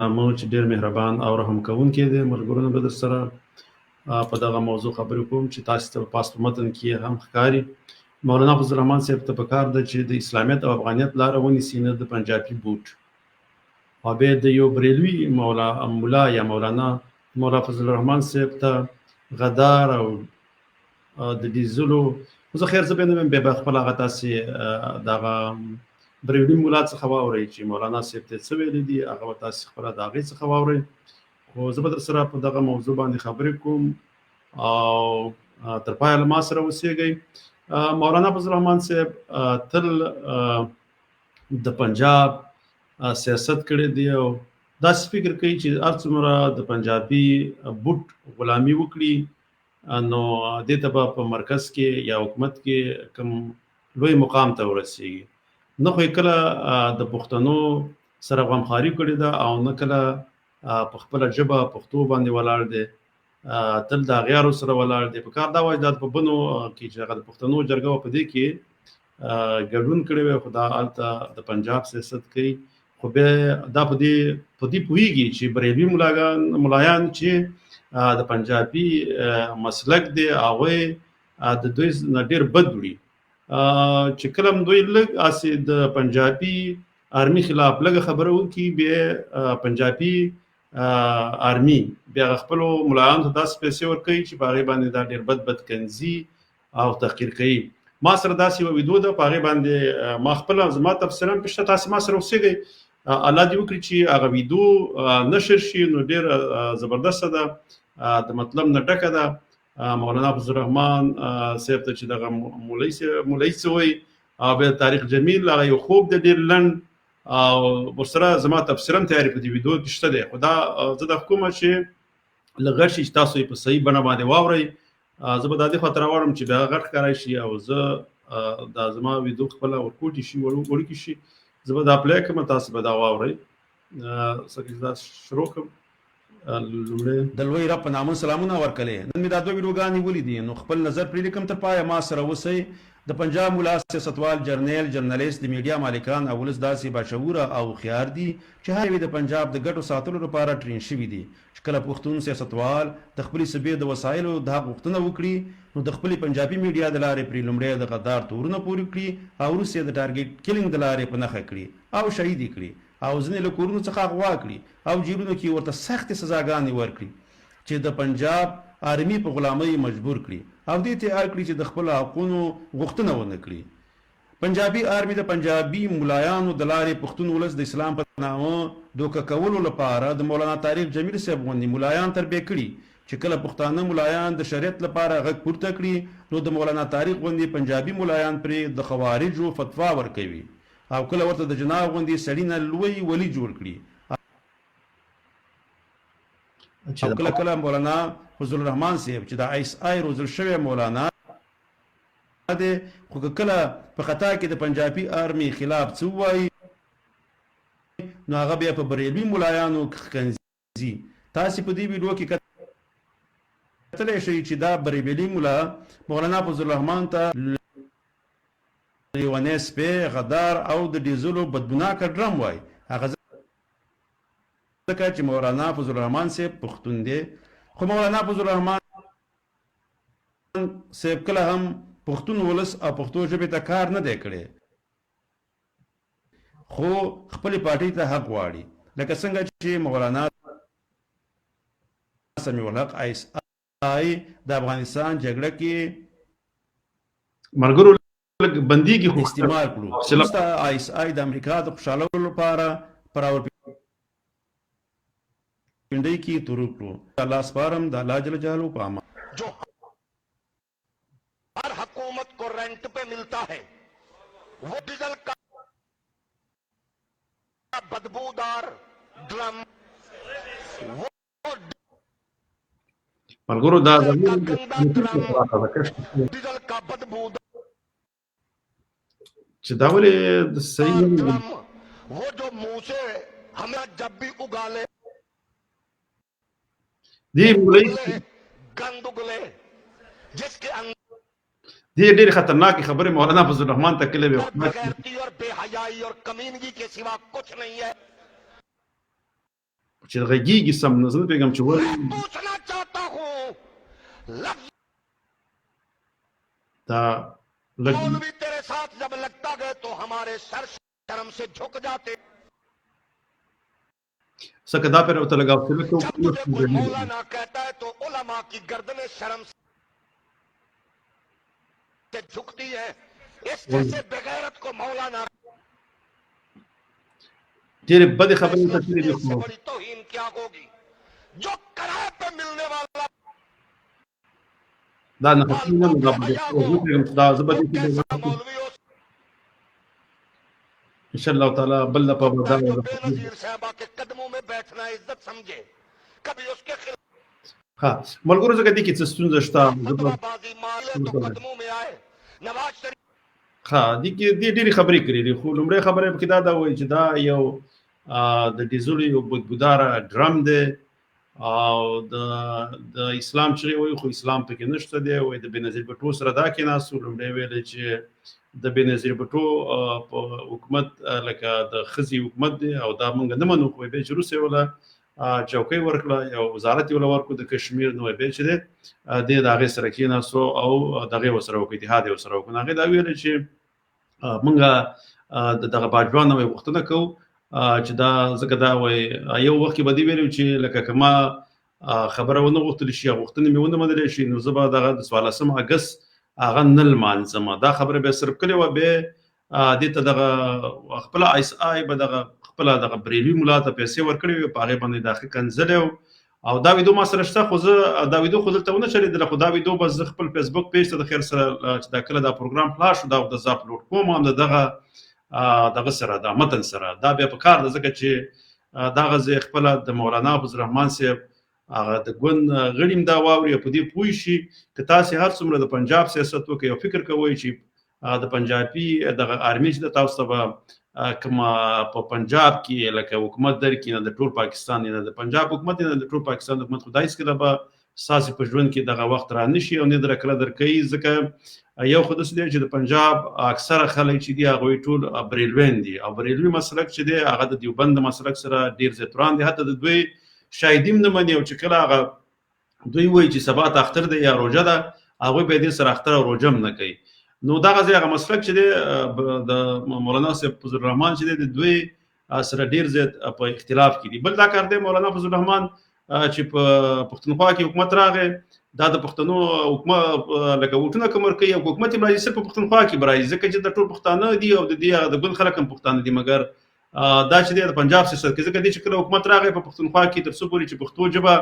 مو چې ډېر مهربان او رحم کوونکی دی. ملګرو به درسره په دغه موضوع خبرې کوم چې تاسو ته پاس په متن کې هم ښکاري. مولانا فضل الرحمن صاحب ته پکار ده چې د اسلامیت او افغانیت لاره ونیسي، نه د پنجابي بوټ. او بیا د یو بریلوي مولا یا مولانا فضل الرحمن صاحب ته غدار او د ډیزلو، زه خیر زه به نه بیا خپل هغه تاسې دغه بریلوي مولا څخه واورئ چې مولانا صاحب ته څه ویلي دي، هغه به تاسې خپله د هغې څخه واورئ. خو زه به درسره په دغه موضوع باندې خبرې کوم او تر پایه له ما سره اوسېږئ. مولانا فضل الرحمن صاحب تل د پنجاب سیاست کړی دی او داسې فکر کوي چې هر څومره د پنجابي بوټ غلامي وکړي نو دې ته به په مرکز کې یا حکومت کې کوم لوی مقام ته ورسېږي. نه خو یې کله د پښتنو سره غمخواري کړې ده او نه کله په خپله ژبه پښتو باندې ولاړ دی، تل د اغیارو سره ولاړ دی. په کار دا وایي دا په بنو کې چې هغه د پښتنو جرګه په دې کې ګډون کړی وی، خو دا هلته د پنجاب سیاست کوي. خو بیا دا په دې پوهېږي چې بریلوي ملایان چې د پنجابي مسلک دی هغوی د دوی نه ډېر بد وړي. چې کله هم دوی لږ هسې د پنجابي آرمي خلاف لږه خبره وکړي، بیا پنجابي آرمي بیا خپلو ملایانو ته داسې پیسې ورکوي چې په هغې باندې دا ډېر بد کنځي او تحقیر کوي. ما سره داسې یوه ویډیو ده، په هغې باندې ما خپله زما تفسیر هم پېښته، تاسې ما سره اوسېږئ. الله دې وکړي چې هغه ویډیو نشر شي، نو ډېره زبردسته ده، د مطلب نه ډکه ده. مولانا فضل الرحمن صاحب ته چې دغه مولوي څه وایي او بیا تاریخ جمیل هغه یو خوب دی ډېر لنډ او ورسره زما تفسیر هم تیارې په دې ویډیو کې شته دی. خو دا زه دا کومه چې لږ غټ شي چې تاسو یې په صحیح بڼه باندې واورئ. زه به دا دې خواته راوړم چې بیا غټ ښکاری شي او زه دا زما ویډیو خپله ورکوټې شي وړوکې شي، زه به دا پلی کړم، تاسو به دا واورئ. دا شروع کړم. د لوی رب په نامه سلامونه ورکړئ. نن مې دا دوه ویډیوګانې ولیدې نو خپل نظر پرې لیکم، تر پایه ما سره اوسئ. د پنجاب ملا سیاستوال جرنیلیست د میډیا مالکان او ولس داسې باشعوره او هوښیار دي چې هر یو د پنجاب د ګټو ساتلو لپاره ټرین شوي دي. چې کله پښتون سیاستوال د خپلې صوبې د وسایلو د حق غوښتنه وکړي نو د خپلې پنجابي میډیا د لارې پرې لومړی د غدار تورونه پورې کړي او وروسته د ټارګېټ کیلینګ د لارې په نښه کړي او شهید یې کړي او ځینې له کورونو څخه اغوا کړي او جیلونو کې ورته سختې سزاګانې ورکړي چې د پنجاب آرمي په غلامۍ مجبور کړي او دې ته اړ کړي چې د خپلو حقونو غوښتنه ونه کړي. پنجابي آرمي د پنجابي ملایانو د لارې پښتون ولس د اسلام په نامه دوکه کولو لپاره د مولانا طارق جمیل صاحب غوندې ملایان تربیه کړي چې کله پښتانه ملایان د شریعت لپاره غږ پورته کړي نو د مولانا طارق غوندې پنجابي ملایان پرې د خوارجو فتوا ورکوي او کله ورته د جناب غوندې سړي نه لوی ولی جوړ کړي او کله مولانا فضل الرحمن صاحب چې د ISI روزل شوی مولانا دی خو کله په خطا کې د پنجابي آرمي خلاف څه وایي نو هغه بیا په بریلوي ملایانو ښکنځي. تاسې په دې ویډیو کې کتلی شئ چې دا بریلوي ملا مولانا فضل الرحمن ته لیونی سپی، غدار او د ډیزلو بدبناکه ډرم وایي. هغه ځکه چې مولانا فضل الرحمن صاحب پښتون دی، خو مولانا فضل الرحمن صاحب کله هم پښتون ولس او پښتو ژبې ته کار نه دی کړی، خو خپلې پارټۍ ته حق غواړي لکه څنګه چې مولانا سمیع الحق ISI د افغانستان جګړه کې ملګرو بندیږي خو استعمال کړو. وروسته ISI د امریکا د خوشحالولو لپاره پر پنډۍ کې تورو کړو. الله سپارم د الله جل جلاله په امان. जो हर हुकूमत को रेंट पे मिलता है वो डीजल का बदबूदार ड्रम, वो मलगुरु दा डीजल का बदबूदार چې دا ولې د صحیح ड्रम, वो जो मुंह से हमें जब भी उगाले دی مولوي गंद उगले जिसके دی ډېرې خطرناکې خبرې مولانا فضل الرحمن ته کړې وې और बेहयाई और कमीनगी के सिवा कुछ नहीं है. چې غږیږي سم نه زه نه پوهېږم چې ولې पूछना चाहता हूँ लफ्ज دا لږ मौलवी तेरे साथ जब लगता गए तो हमारे सर शर्म से झुक जाते څه که دا پرې ورته لږ حوصله کوو जब तुझे कोई मौलाना कहता है तो उलमा की गर्दनें शर्म से झुकती है इस जैसे बेगैरत को मौलाना ډېرې بدې خبرې ورته کړې دي इससे خو बड़ी तौहीन क्या होगी जो किराए पे मिलने वाला دا نه خبرې نه نو دا به زه پوهېږم چې دا زه به دې کې कैसा मौलवी हो انشاءالله تعالی بل دفعه به دا जो बेनजीर साहबा के कदमों में बैठना इज्जत समझे कभी उसके खिलाफ ها ملګرو ځکه دې کې څه ستونزه شته زه به बाजी मारे तो कदमों में आए नवाज शरीफ ها دې کې ډېرې خبرې کړې دي خو لومړی خبره پکې دا وایي چې دا یو د ډیزلو یو بودبوداره ډرم دی او د اسلام چې وایي خو اسلام پکې نشته دی وایي د بېنظیر بټو سره دا کېناستو لومړی ویل چې د بېنظیر بټو په حکومت لکه د ښځې حکومت دی او دا موږ نه منو خو بیا چې روسیې وله چوکۍ ورکړه یو وزارت یې وله ورکړو د کشمیر نو بیا چې دی دې د هغې سره کېناستو او دغې ورسره وکړو اتحاد یې ورسره وکړو نو هغې دا ویل چې موږ د دغه باجوان نه غوښتنه کوو چې دا ځکه دا وایي یو وخت کې به دې ویلو چې لکه که ما خبره ونه غوښتلی شي یا غوښتنې مې ونه منلی شي نو زه به دغه د 14 اګست هغه نه لمانځم دا خبره به صرف کړې وه بیا دې ته دغه خپله آی اس آی به دغه خپله دغه بریلوي ملا ته پیسې ورکړې وې په هغې باندې د هغې کنځلی او دا ویډیو ما سره شته خو زه دا ویډیو خو دلته ونه چلېدله خو دا ویډیو به زه خپل فیسبوک پیج ته د خیر سره چې دا کله دا پروګرام خلاص شو دا د زه اپلوډ کوم هم د دغه سره دا متن سره دا بیا په کار ده ځکه چې دغه زه خپله د مولانا عبدالرحمن صاحب هغه د ګوند غړي هم دا واوري او په دې پوه شي که تاسې هر څومره د پنجاب سیاست وکړئ او فکر کوئ چې د پنجابي دغه آرمي چې د تاسو ته به کومه په پنجاب کې لکه حکومت درکړي نه د ټول پاکستان نه د پنجاب حکومت نه د ټول پاکستان حکومت خو دا هېڅکله به ستاسې په ژوند کې دغه وخت را نه شي او نه در کله درکوي ځکه یو خو داسې دی چې د پنجاب اکثره خلک چې دي هغوی ټول بریلویان دي او بریلوي مسلک چې دی هغه د دیوبند د مسلک سره ډېر زیات وران دي حتی د دوی شاهدي هم نه مني او چې کله هغه دوی وایي چې سبا ته اختر دی یا روژه ده هغوی به یې دې سره اختر او روژه هم نه کوي نو دغه ځای هغه مسلک چې دی د مولانا صاحب فضل الرحمن چې دی د دوی سره ډېر زیات په اختلاف کې دي بل دا کار دی مولانا فضل الرحمن چې په پښتونخوا کې حکومت راغی دا د پښتنو حکومت لکه ووټونه کوم ورکوي او حکومت یې به راځي صرف په پښتونخوا کې به راځي ځکه چې د ټول پښتانه دي او د دې د ګوند خلک هم پښتانه دي مګر دا چې د پنجاب سیاست کې ځکه چې کله حکومت راغی په پښتونخوا کې تر څو پورې چې پښتو ژبه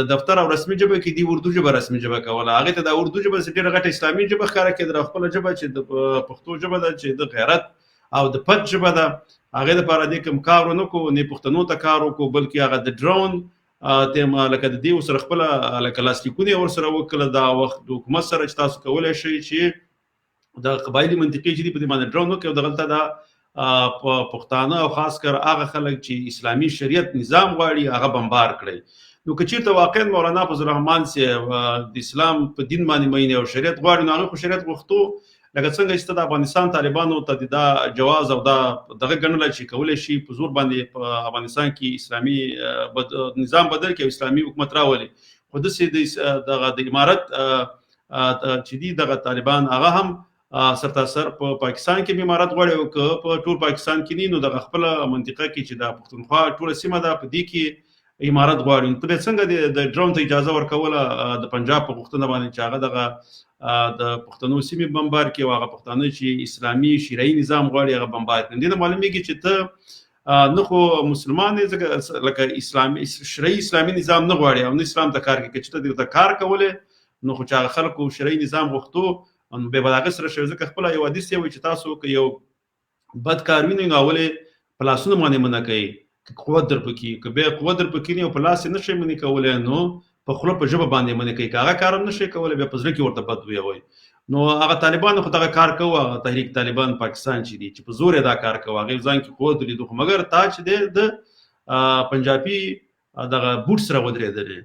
د دفتر او رسمي ژبه کې دی اردو ژبه رسمي ژبه کوله هغې ته د اردو ژبه ډېره غټه اسلامي ژبه ښکاره کېدله خپله ژبه چې د پښتو ژبه ده چې د غیرت او د پت ژبه ده هغې دپاره دې کوم کار ونه کړو نه پښتنو ته کار وکړو بلکې هغه د ډرون لکه د دې ورسره خپله لکه لاسلیکونه یې ورسره وکړله دا وخت د حکومت سره چې تاسو کولی شئ چې د قبایلي منطقې چې دي په دې باندې ډرون وکړي او دغلته دا پښتانه او خاص کر هغه خلک چې اسلامي شریعت نظام غواړي هغه بمبار کړي نو که چېرته واقعا مولانا فضل الرحمن صاحب د اسلام په دین باندې مین او شریعت غواړي نو هغه خو شریعت غوښتو لکه څنګه چې د افغانستان طالبانو ته دا جواز او دا دغه ګڼله چې کولی شي په زور باندې په افغانستان کې اسلامي نظام بدل کړي او اسلامي حکومت راولي خو داسې دغه د امارت چې دي دغه طالبان هغه هم سرتاسر په پاکستان کې امارت غواړي او که په ټول پاکستان کې نه نو دغه خپله منطقه کې چې د پښتونخوا ټوله سیمه ده په دې کې امارت غواړي نو ته څنګه د ډرون ته اجازه ورکوله د پنجاب په غوښتنه باندې چې هغه دغه د پښتنو سیمې بمبار کړي او هغه پښتانه چې اسلامي شرعي نظام غواړي هغه بمبار کړي دې نه معلومیږي چې ته نه خو مسلمان یې ځکه لکه اسلامي شرعي اسلامي نظام نه غواړي او نه اسلام ته کار کوي چې ته دې کار کولی نو خو چې هغه خلکو شرعي نظام غوښتو نو بیا به د هغې سره شوي ځکه خپله یو حدیث یې وایي چې تاسو که یو بد کار وینئ نو اول یې په لاسونو باندې منع کوئ که قوت در پکې که بیا قوت در پکې نه او په لاس یې نه شئ منع کولی نو په خوله په ژبه باندې منع کوي که هغه کار هم نه شئ کولی بیا په زړه کې ورته بد ویوئ نو هغه طالبانو خو دغه کار کوو هغه تحریک طالبان پاکستان چې دي چې په زور یې دا کار کوو هغې ځان کې قوت ولیدو خو مګر تا چې دی د پنجابي دغه بوټ سره ودرېدلې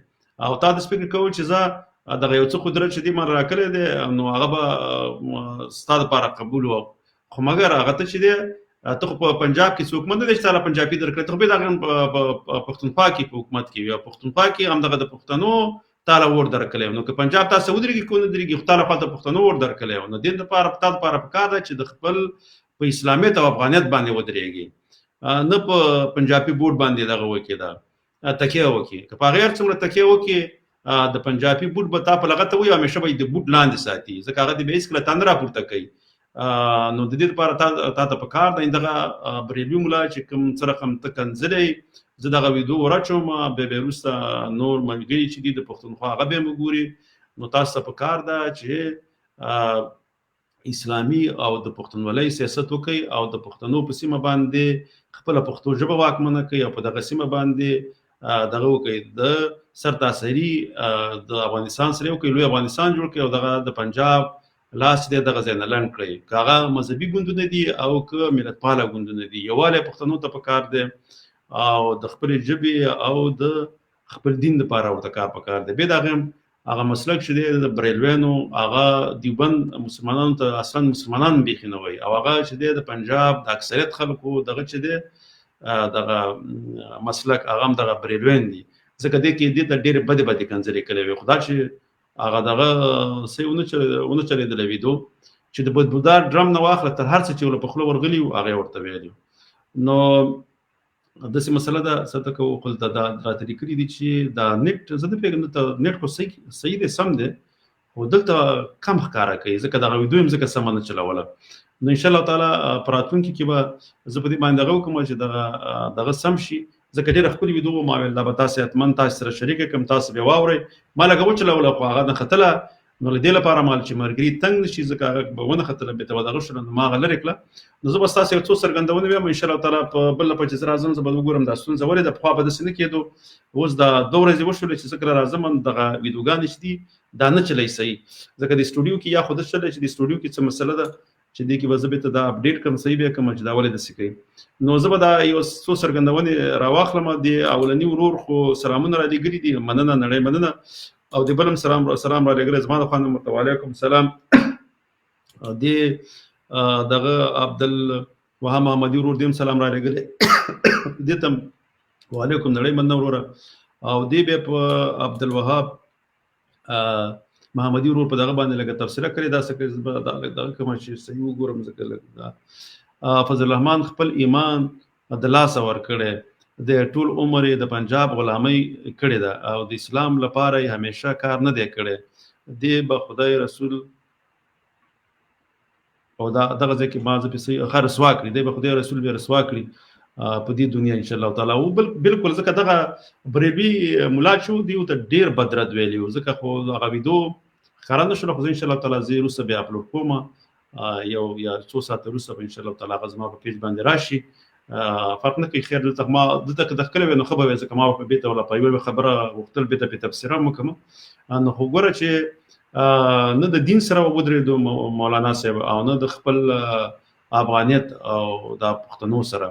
او تا داسې فکر کوو چې زه دغه یو څه قدرت چې دې ما راکړی دی نو هغه به ستا دپاره قبول و خو مګر هغه ته چې دی ته په پنجاب کې څوک مند دي چې تعالی پنجابي درکړي ته به دا پښتونخوا کې په حکومت کې یا پښتونخوا کې هم دغه د پښتنو تعالی ور درکړي نو که پنجاب تاسو ودرېږي کو نه درېږي تعالی په پښتنو ور درکړي نو دین د لپاره پکار ده چې د خپل په اسلامیت او افغانیت باندې ودرېږي نه په پنجابي بورډ باندې دغه وکي دا تکیه وکي که په غیر څومره تکیه وکي د پنجابي بورډ به تا په لغته وي همیشه به د بورډ لاندې ساتي ځکه هغه د بیس کله تندرا پورته کوي نو د دې لپاره تا ته پکار ده دغه بریلیو مولا چې کوم سره هم تکنځلې زه دغه ویډیو ورچوم به وروسته نور ملګری چې دي د پښتونخوا هغه به وګوري نو تاسو ته پکار ده چې اسلامي او د پښتونولۍ سیاست وکي او د پښتنو په سیمه باندې خپل پښتو ژبه واکمنه کوي او په دغه سیمه باندې دغه وکي د سرتاسري د افغانستان سره وکي لوی افغانستان جوړ کړي او دغه د پنجاب لاس دې دغه ځای نه لنډ کړي کاغه مذهبي ګوندونه دي او که ملتپاله ګوندونه دي یواله پښتنو ته پکار دي او د خپل ژبې او د خپل دین لپاره ورته کار پکار دي به دغه هغه مسلک چې د بریلوینو هغه دیوبند مسلمانانو ته اصلا مسلمانان بيخنوي او هغه چې د پنجاب د اکثریت خلکو دغه چې دغه مسلک هغه دغه بریلوین دي ځکه د کې د ډېر بده کنځلې کړي خدا چې هغه دغه سيونه چلے د ویډیو چې د بدبودار ډرم نه واخله تر هر څه چې ول په خلو ورغلی او هغه ورته ویلی نو د څه مسله ده څه کو خپل د راتری کړی دي چې دا نت زده پیغام ته نت کو صحیح دي سم دي او دلته کم ښکارا کوي ځکه دا ویډیو هم ځکه سم نه چلوله نو ان شاء الله تعالی پراتون کې به زه په دې باندې غو کوم چې دغه سم شي ځکه ډېر خپل ویډیو ما ویل دا به تاسو اتمن تاسو سره شریک کوم تاسو به واوري مال غو چلوله خو هغه نه خطله نو له دې لپاره مال چې مرګري تنگ نشي ځکه به ونه خطله به ته دغه شنه ما غلره کړه نو زه بس تاسو یو څو سرګندونه ویم ان شاء الله تعالی په بل په چې راځم زه به وګورم دا ستونزه ولې د خو په دسنه کېدو اوس دا دوه ورځې وشول چې ذکر راځم دغه ویډیوګان شدي دا نه چلی صحیح ځکه د سټوډیو کې یا خود شل چې د سټوډیو کې څه مسله ده چې د کې وظیفه ته دا اپډیټ کوم صحیح به کوم چې دا ولې د سکی نو زه به دا یو څو سرګندونه راواخلم دی اولنی ورور خو سلامونه را لګري دي مننه نړۍ مننه او د بلم سلام را لګري زما خانم متعالیکم سلام دی دغه عبد الوهاب محمدي ورور دیم سلام را لګري دې تم وعلیکم نړۍ مننه ورور او دی به په عبد الوهاب محمدي ورور په دغه باندې لګه تفسیر کړی دا څه دا کوم چې صحیح وګورم ځکه لګا فضل الرحمن خپل ایمان د لاس ور کړي د ټول عمر د پنجاب غلامۍ کړي دا او د اسلام لپاره همیشه کار نه دی کړي دی به خدای رسول او دا دغه ځکه ما زه په صحیح خر رسوا کړی دی به خدای رسول به رسوا کړی په دې دنیا ان شاء الله تعالی او بالکل ځکه دغه بریبي مولا شو دی او ته ډیر بدرد ویلی ځکه خو هغه ویډیو خرانه شو خو ان شاء الله تعالی زه روسه به اپلوډ کوم یو یا 2 ساعت روسه ان شاء الله تعالی غزما په پیج باندې راشي فرق نه کوي خیر دلته ما دلته دخل نو خبره ځکه ما په بیت ولا پایوي خبره وختل بیت په تفسیر مکم نو خو ګوره چې نه د دین سره ودرېدو مولانا صاحب او نه د خپل افغانیت او د پښتنو سره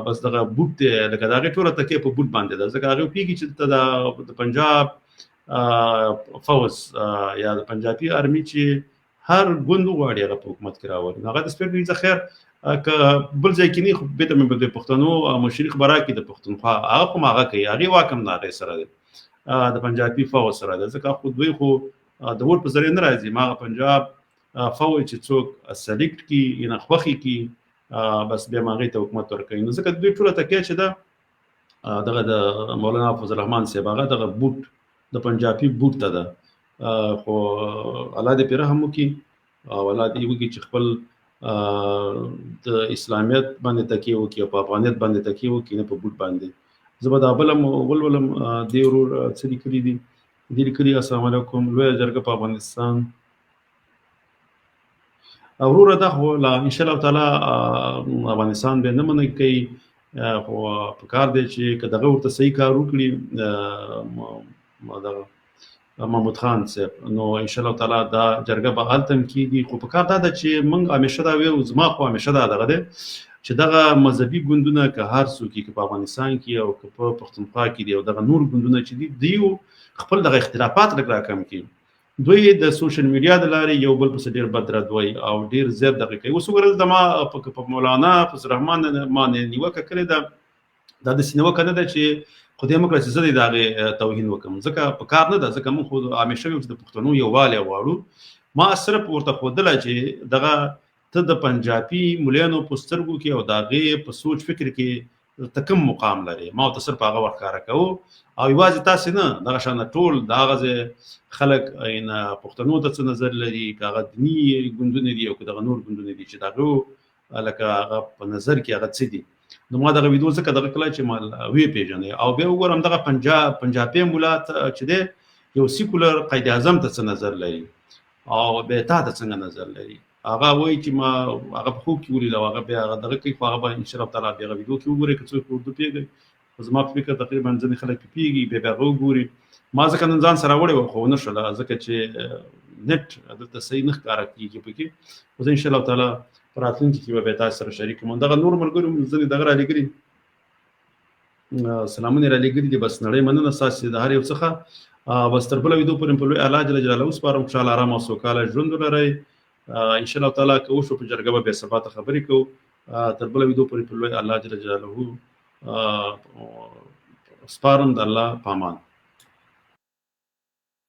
بس دغه بوت لکه دغه ټوله تکي په بوت باندې ده ځکه هغه پیږي چې د پنجاب فوز یا د پنجابي ارمي چې هر ګوند غواړي هغه په حکومت کې راوړي هغه د سپیډ ویزه خیر ک بل ځای کې نه خو به ته د پښتنو مشرق برا کې د پښتونخوا هغه کوم هغه کوي هغه واکم نه غي سره ده د پنجابي فوج سره ده ځکه خو دوی خو د وړ په ذریعہ نه راځي ما پنجاب فوج چې څوک سلیکټ کی یا خوخي کی بس به ماغه ته حکومت ورکوي نو ځکه دوی ټول تکي چې دا دغه د مولانا فضل الرحمن صاحب هغه دغه بوت د پنجابي بوت ته ده خو الله دې پیره هم کی او الله دې وکي چې خپل د اسلامیت باندې تکي وکي او په افغانیت باندې تکي وکي نه په بوت باندې زبدا بلم ولولم دی ورور څه لیکلي دي لیکلي السلام علیکم لوی جرګه په افغانستان اورور ده خو لا ان شاء الله تعالی افغانستان به نه منې کوي خو په کار دی چې کداغه ورته صحیح کار وکړي محمود خان صاحب نو ان شاء الله تعالی دا جرګه به حالتم کیږي خو په کار دا چې موږ همیشه دا ویو زما خو همیشه دا دغه ده چې دغه مذهبي ګوندونه که هر څوک کې په افغانستان کې او په پښتونخوا کې دی او دغه نور ګوندونه چې دی خپل دغه اختلافات لګرا کم کی دوی د سوشل میډیا د لارې یو بل پس ډیر بد رد وای او ډیر زیات دغه کوي. اوس وګورئ د ما په مولانا فضل الرحمن باندې نیوکه کړې ده دا د سینوکه نه ده چې خو دیموکراسي زه د هغې توهین وکړم، ځکه په کار نه ده، ځکه موږ خو همیشه یو چې د پښتنو یووالی غواړو. ما صرف ورته ښودله چې دغه ته د پنجابي ملیانو په سترګو کې او د هغې په سوچ فکر کې ته کوم مقام لري، ما ورته صرف هغه ورښکاره کوو. او یوازې تاسې نه، دغه شانه ټول د هغه خلک پښتنو ته څه نظر لري، که هغه دیني ګوندونه دي او که دغه نور ګوندونه دي چې د هغو لکه هغه په نظر کې هغه څه دي. نو ما دغه ویډیو ځکه دغه کله چې ما ویې پېژنې او بیا وګورم دغه پنجابي ملا چې دی یو سیکولر قائد اعظم ته څه نظر لري او بیا تا ته څنګه نظر لري. هغه وایي چې ما هغه په خوب کې ولیدل او هغه بیا هغه دغه کوي، خو هغه به انشاءالله تعالی بیا هغه ویډیو کې وګورئ که څوک اردو پوهېږي. خو زما په فکر تقریبا ځینې خلک پوهېږي بیا هغه وګوري. ما ځکه نن ځان سره وړی وم خو ونه شوله ځکه چې نت دلته صحیح نه ښکاره کېږي پکې. خو زه انشاءالله تعالی په راتلونکي کې به بیا تاسو سره شریک کړم. دغه نور ملګرو ځینې دغه رالېږلي سلامونه رالېږلي دي، بس نړۍ مننه ستاسې د هر یو څخه. بس تر بله ویډیو پورې په لوی الله جل جلاله وسپارم. خوشحاله ارام او سوکاله ژوند ولرئ. انشاءالله تعالی که وشو په جرګه به بیا سبا ته خبرې کوو. تر بله ویډیو پورې په لوی الله جل جلاله سپارم. د الله په امان.